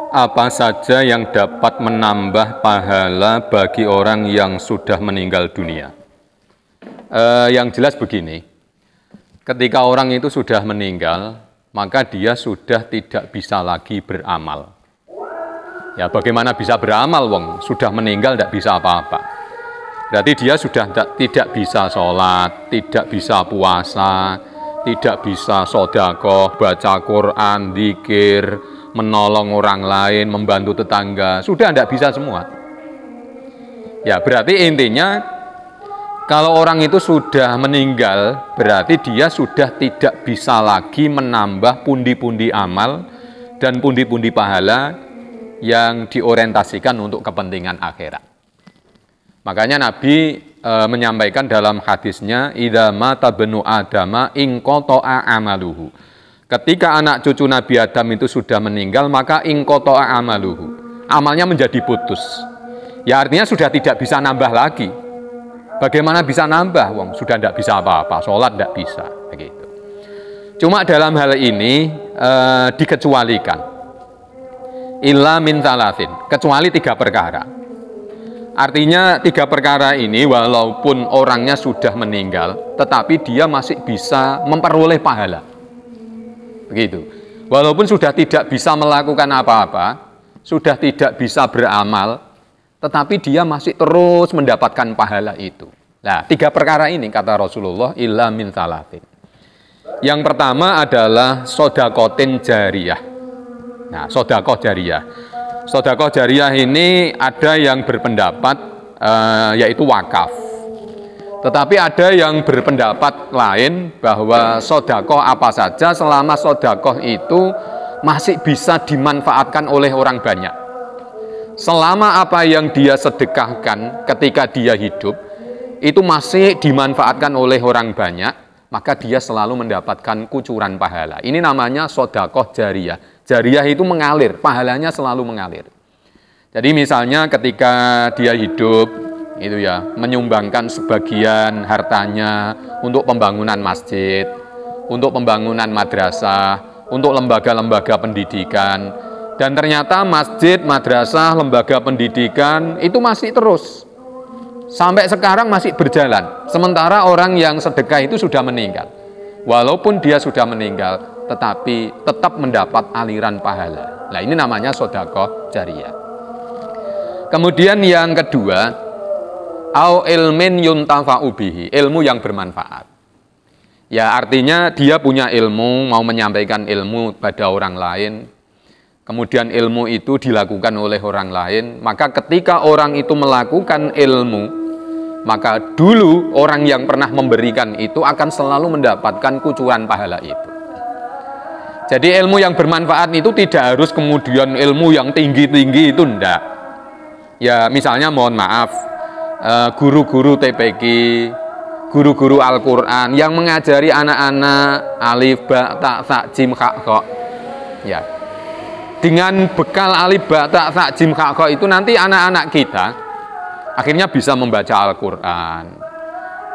Apa saja yang dapat menambah pahala bagi orang yang sudah meninggal dunia? Yang jelas begini, ketika orang itu sudah meninggal, maka dia sudah tidak bisa lagi beramal. Ya, bagaimana bisa beramal, wong? Sudah meninggal, tidak bisa apa-apa. Berarti dia sudah tidak bisa sholat, tidak bisa puasa, tidak bisa sedekah, baca Quran, zikir, menolong orang lain, membantu tetangga, sudah tidak bisa semua. Ya, berarti intinya kalau orang itu sudah meninggal, berarti dia sudah tidak bisa lagi menambah pundi-pundi amal dan pundi-pundi pahala yang diorientasikan untuk kepentingan akhirat. Makanya Nabi menyampaikan dalam hadisnya, idza mata benu adama in qata'a amaluhu. Ketika anak cucu Nabi Adam itu sudah meninggal, maka in qata'a amaluhu. Amalnya menjadi putus. Ya artinya sudah tidak bisa nambah lagi. Bagaimana bisa nambah? Wong sudah tidak bisa apa-apa, sholat tidak bisa, begitu. Cuma dalam hal ini dikecualikan. Illa min thalathin, kecuali 3 perkara. Artinya 3 perkara ini walaupun orangnya sudah meninggal, tetapi dia masih bisa memperoleh pahala. Begitu. Walaupun sudah tidak bisa melakukan apa-apa, sudah tidak bisa beramal, tetapi dia masih terus mendapatkan pahala itu. Nah, 3 perkara ini kata Rasulullah, illa min thalathin. Yang pertama adalah shadaqatin jariyah. Nah, sedekah jariyah. Sedekah jariyah ini ada yang berpendapat yaitu wakaf. Tetapi ada yang berpendapat lain bahwa sedekah apa saja selama sedekah itu masih bisa dimanfaatkan oleh orang banyak. Selama apa yang dia sedekahkan ketika dia hidup itu masih dimanfaatkan oleh orang banyak, maka dia selalu mendapatkan kucuran pahala. Ini namanya sedekah jariyah. Jariyah itu mengalir, pahalanya selalu mengalir. Jadi misalnya ketika dia hidup, itu ya, menyumbangkan sebagian hartanya untuk pembangunan masjid, untuk pembangunan madrasah, untuk lembaga-lembaga pendidikan. Dan ternyata masjid, madrasah, lembaga pendidikan itu masih terus. Sampai sekarang masih berjalan. Sementara orang yang sedekah itu sudah meninggal. Walaupun dia sudah meninggal, tetapi tetap mendapat aliran pahala. Nah, ini namanya sedekah jariyah. Kemudian yang kedua, au ilmin yuntafa'u bihi, ilmu yang bermanfaat. Ya, artinya dia punya ilmu, mau menyampaikan ilmu pada orang lain. Kemudian ilmu itu dilakukan oleh orang lain, maka ketika orang itu melakukan ilmu, maka dulu orang yang pernah memberikan itu akan selalu mendapatkan kucuran pahala itu. Jadi ilmu yang bermanfaat itu tidak harus kemudian ilmu yang tinggi-tinggi itu enggak. Ya misalnya mohon maaf, guru-guru TPQ, guru-guru Al-Quran yang mengajari anak-anak alif, ba, ta, sa, jim, kha, kha. Ya. Dengan bekal alif, ba, ta, sa, jim, kha, kha itu nanti anak-anak kita akhirnya bisa membaca Al-Quran,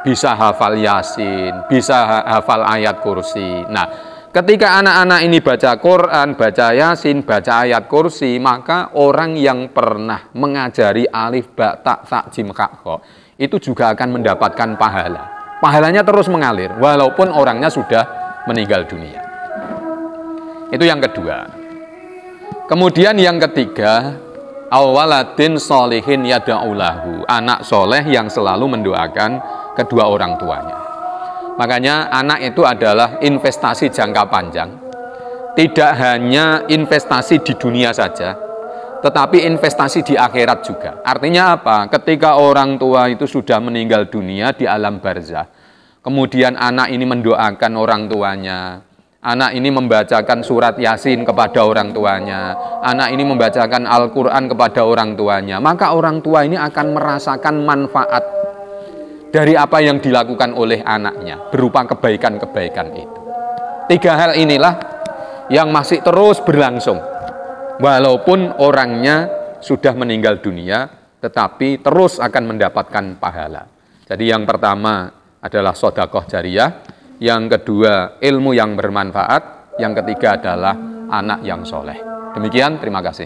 bisa hafal Yasin, bisa hafal ayat kursi. Nah, ketika anak-anak ini baca Quran, baca Yasin, baca ayat kursi, maka orang yang pernah mengajari alif, ba, ta, sa, jim, kha, kha itu juga akan mendapatkan pahala. Pahalanya terus mengalir, walaupun orangnya sudah meninggal dunia. Itu yang kedua. Kemudian yang ketiga, awaladin solihin yada'ulahu, anak soleh yang selalu mendoakan kedua orang tuanya. Makanya anak itu adalah investasi jangka panjang. Tidak hanya investasi di dunia saja, tetapi investasi di akhirat juga. Artinya apa? Ketika orang tua itu sudah meninggal dunia di alam barzah, kemudian anak ini mendoakan orang tuanya, anak ini membacakan surat Yasin kepada orang tuanya, anak ini membacakan Al-Quran kepada orang tuanya, maka orang tua ini akan merasakan manfaat dari apa yang dilakukan oleh anaknya, berupa kebaikan-kebaikan itu. 3 hal inilah yang masih terus berlangsung, walaupun orangnya sudah meninggal dunia, tetapi terus akan mendapatkan pahala. Jadi yang pertama adalah sedekah jariyah, yang kedua ilmu yang bermanfaat, yang ketiga adalah anak yang soleh. Demikian, terima kasih.